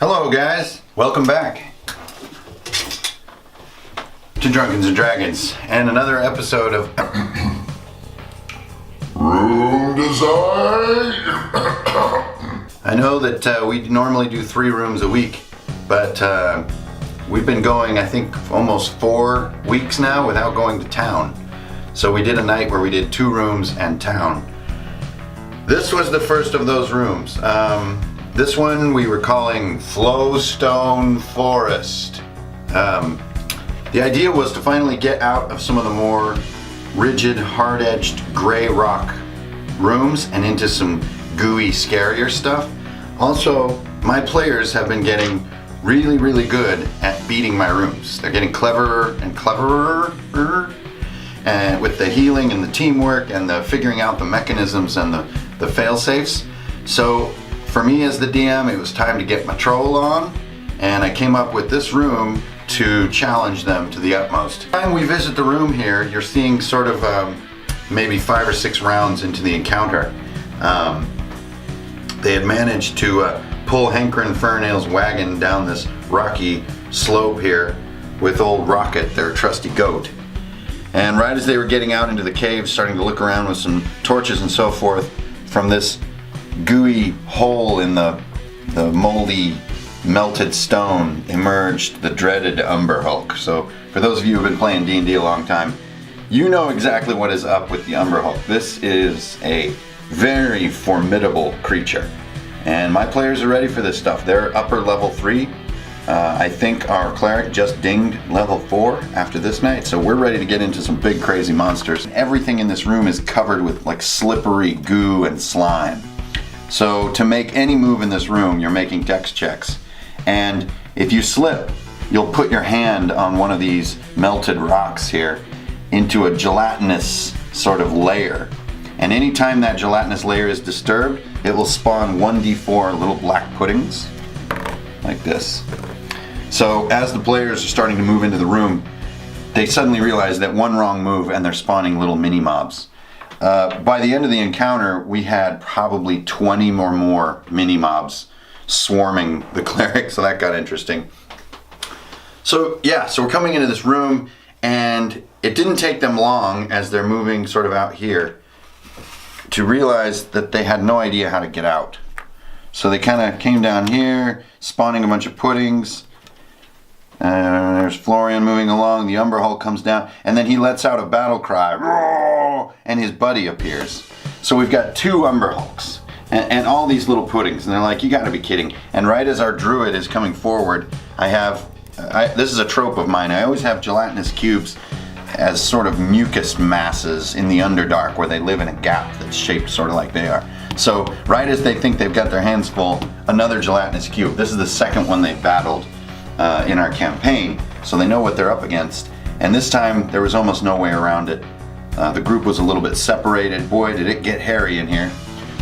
Hello guys, welcome back to Dungeons and Dragons and another episode of Room Design. I know that we normally do 3 rooms a week, but we've been going, I think, almost 4 weeks now without going to town. So we did a night where we did 2 rooms and town. This was the first of those rooms. This one we were calling Flowstone Forest. The idea was to finally get out of some of the more rigid, hard-edged gray rock rooms and into some gooey, scarier stuff. Also, my players have been getting really, really good at beating my rooms. They're getting cleverer and cleverer, and with the healing and the teamwork and the figuring out the mechanisms and the fail-safes. So for me as the DM, it was time to get my troll on, and I came up with this room to challenge them to the utmost. Every time we visit the room here, you're seeing sort of maybe 5 or 6 rounds into the encounter. They had managed to pull Hankerin Furnail's wagon down this rocky slope here with old Rocket, their trusty goat. And right as they were getting out into the cave, starting to look around with some torches and so forth, from this gooey hole in the moldy melted stone emerged the dreaded Umber Hulk. So for those of you who have been playing D&D a long time, you know exactly what is up with the Umber Hulk. This is a very formidable creature, and my players are ready for this stuff. They're upper level 3. I think our cleric just dinged level 4 after this night, so we're ready to get into some big crazy monsters. Everything in this room is covered with like slippery goo and slime. So to make any move in this room, you're making dex checks. And if you slip, you'll put your hand on one of these melted rocks here into a gelatinous sort of layer. And anytime that gelatinous layer is disturbed, it will spawn 1d4 little black puddings, like this. So as the players are starting to move into the room, they suddenly realize that one wrong move and they're spawning little mini mobs. By the end of the encounter, we had probably 20 or more mini mobs swarming the cleric, so that got interesting. So yeah, so we're coming into this room, and it didn't take them long as they're moving sort of out here to realize that they had no idea how to get out. So they kind of came down here, spawning a bunch of puddings. There's Florian moving along, the Umber Hulk comes down, and then he lets out a battle cry, roar, and his buddy appears. So we've got 2 Umber Hulks, and all these little puddings, and they're like, you gotta be kidding. And right as our druid is coming forward, this is a trope of mine, I always have gelatinous cubes as sort of mucus masses in the Underdark, where they live in a gap that's shaped sort of like they are. So right as they think they've got their hands full, another gelatinous cube. This is the second one they've battled in our campaign, so they know what they're up against. And this time there was almost no way around it. The group was a little bit separated. Boy, did it get hairy in here.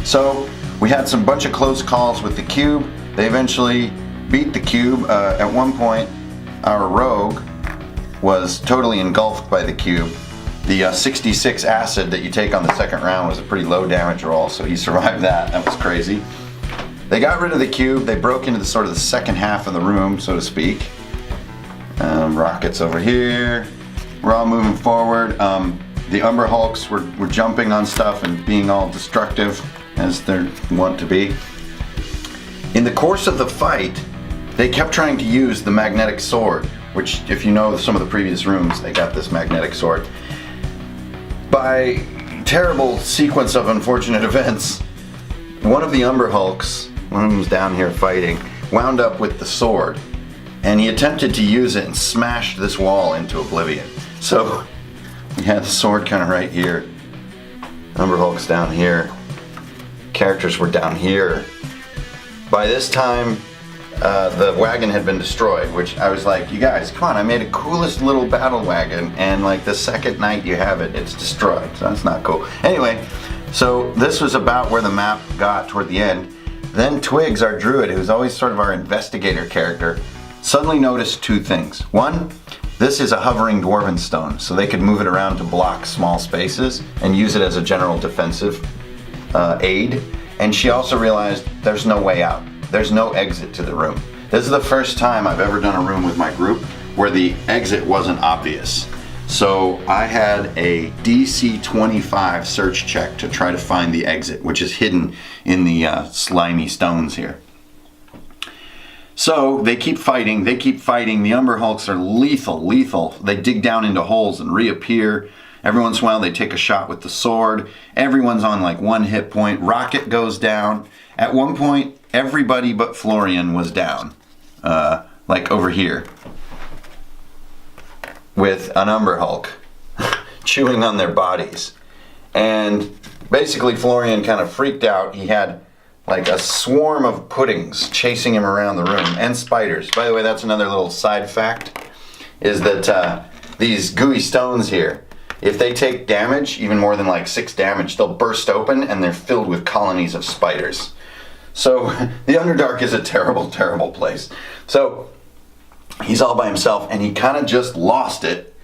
So we had some bunch of close calls with the cube. They eventually beat the cube. At one point, our rogue was totally engulfed by the cube. The 66 acid that you take on the second round was a pretty low damage roll, so he survived that. That was crazy. They got rid of the cube. They broke into the sort of the second half of the room, so to speak. Rockets over here. We're all moving forward. The Umber Hulks were jumping on stuff and being all destructive, as they want to be. In the course of the fight, they kept trying to use the magnetic sword, which, if you know some of the previous rooms, they got this magnetic sword. By terrible sequence of unfortunate events, one of the Umber Hulks, one of them was down here fighting, wound up with the sword, and he attempted to use it and smashed this wall into oblivion. So we had the sword kind of right here, Umber Hulk's down here, characters were down here. By this time, the wagon had been destroyed, which I was like, you guys, come on, I made a coolest little battle wagon, and like the second night you have it, it's destroyed, so that's not cool. Anyway, so this was about where the map got toward the end. Then Twigs, our druid, who's always sort of our investigator character, suddenly noticed 2 things. One, This is a hovering dwarven stone, so they could move it around to block small spaces and use it as a general defensive aid. And she also realized there's no way out. There's no exit to the room. This is the first time I've ever done a room with my group where the exit wasn't obvious. So I had a DC 25 search check to try to find the exit, which is hidden in the slimy stones here. So they keep fighting, The Umber Hulks are lethal. They dig down into holes and reappear. Every once in a while they take a shot with the sword. Everyone's on like 1 hit point. Rocket goes down. At one point, everybody but Florian was down. Like over here. With an Umber Hulk chewing on their bodies. And basically Florian kind of freaked out. He had like a swarm of puddings chasing him around the room, and spiders. By the way, that's another little side fact, is that these gooey stones here, if they take damage, even more than like 6 damage, they'll burst open and they're filled with colonies of spiders. So the Underdark is a terrible, terrible place. So he's all by himself, and he kind of just lost it,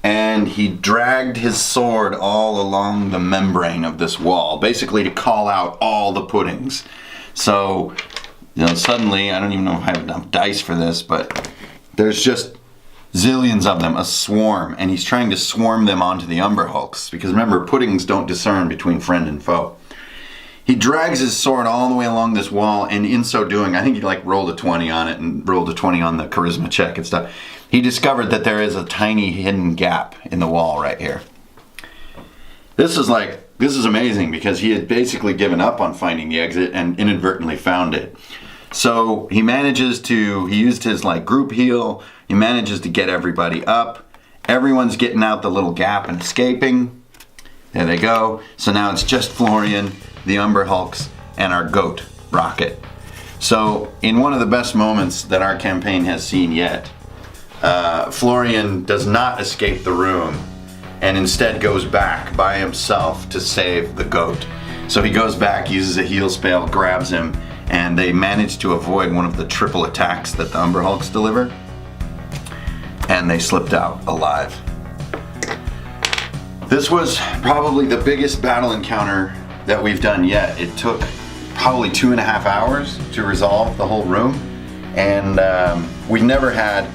and he dragged his sword all along the membrane of this wall, basically to call out all the puddings. So, suddenly, I don't even know if I have enough dice for this, but there's just zillions of them, a swarm, and he's trying to swarm them onto the Umber Hulks, because remember, puddings don't discern between friend and foe. He drags his sword all the way along this wall, and in so doing, I think he like rolled a 20 on it and rolled a 20 on the charisma check and stuff. He discovered that there is a tiny hidden gap in the wall right here. This is amazing, because he had basically given up on finding the exit and inadvertently found it. So he used his like group heal, he manages to get everybody up. Everyone's getting out the little gap and escaping. There they go. So now it's just Florian, the Umber Hulks, and our goat, Rocket. So in one of the best moments that our campaign has seen yet, Florian does not escape the room and instead goes back by himself to save the goat. So he goes back, uses a heal spell, grabs him, and they manage to avoid one of the triple attacks that the Umber Hulks deliver, and they slipped out alive. This was probably the biggest battle encounter that we've done yet. It took probably 2.5 hours to resolve the whole room, and we've never had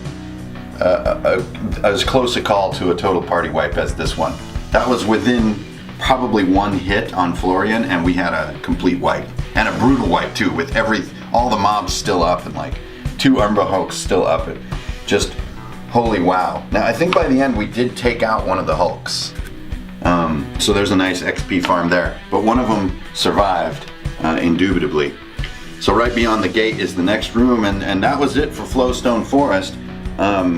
as close a call to a total party wipe as this one. That was within probably 1 hit on Florian, and we had a complete wipe, and a brutal wipe too, with all the mobs still up and like 2 Umber Hulks still up. It just holy wow. Now I think by the end we did take out one of the Hulks. So there's a nice XP farm there, but one of them survived, indubitably. So right beyond the gate is the next room, and that was it for Flowstone Forest. Not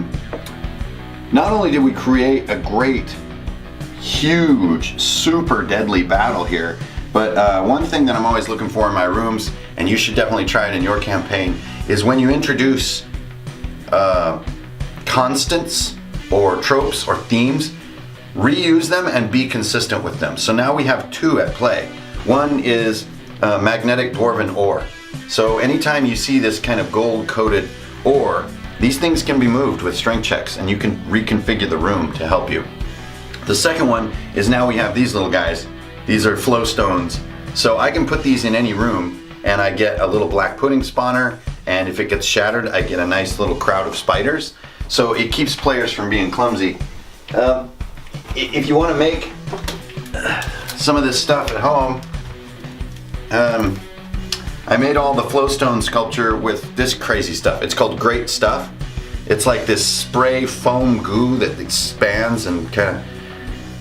only did we create a great, huge, super deadly battle here, but one thing that I'm always looking for in my rooms, and you should definitely try it in your campaign, is when you introduce constants or tropes or themes, reuse them and be consistent with them. So now we have 2 at play. One is magnetic dwarven ore. So anytime you see this kind of gold coated ore, these things can be moved with strength checks, and you can reconfigure the room to help you. The second one is now we have these little guys. These are flowstones. So I can put these in any room, and I get a little black pudding spawner, and if it gets shattered, I get a nice little crowd of spiders. So it keeps players from being clumsy. If you want to make some of this stuff at home, I made all the flowstone sculpture with this crazy stuff. It's called Great Stuff. It's like this spray foam goo that expands and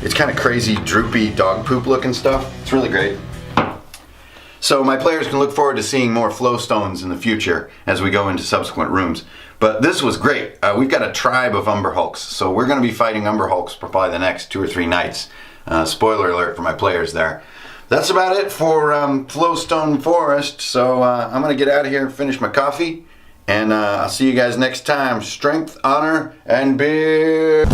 it's kind of crazy, droopy dog poop looking stuff. It's really great. So my players can look forward to seeing more flowstones in the future as we go into subsequent rooms. But this was great. We've got a tribe of Umber Hulks, so we're going to be fighting Umber Hulks for probably the next 2 or 3 nights. Spoiler alert for my players there. That's about it for Flowstone Forest, so I'm going to get out of here and finish my coffee, and I'll see you guys next time. Strength, honor, and beer!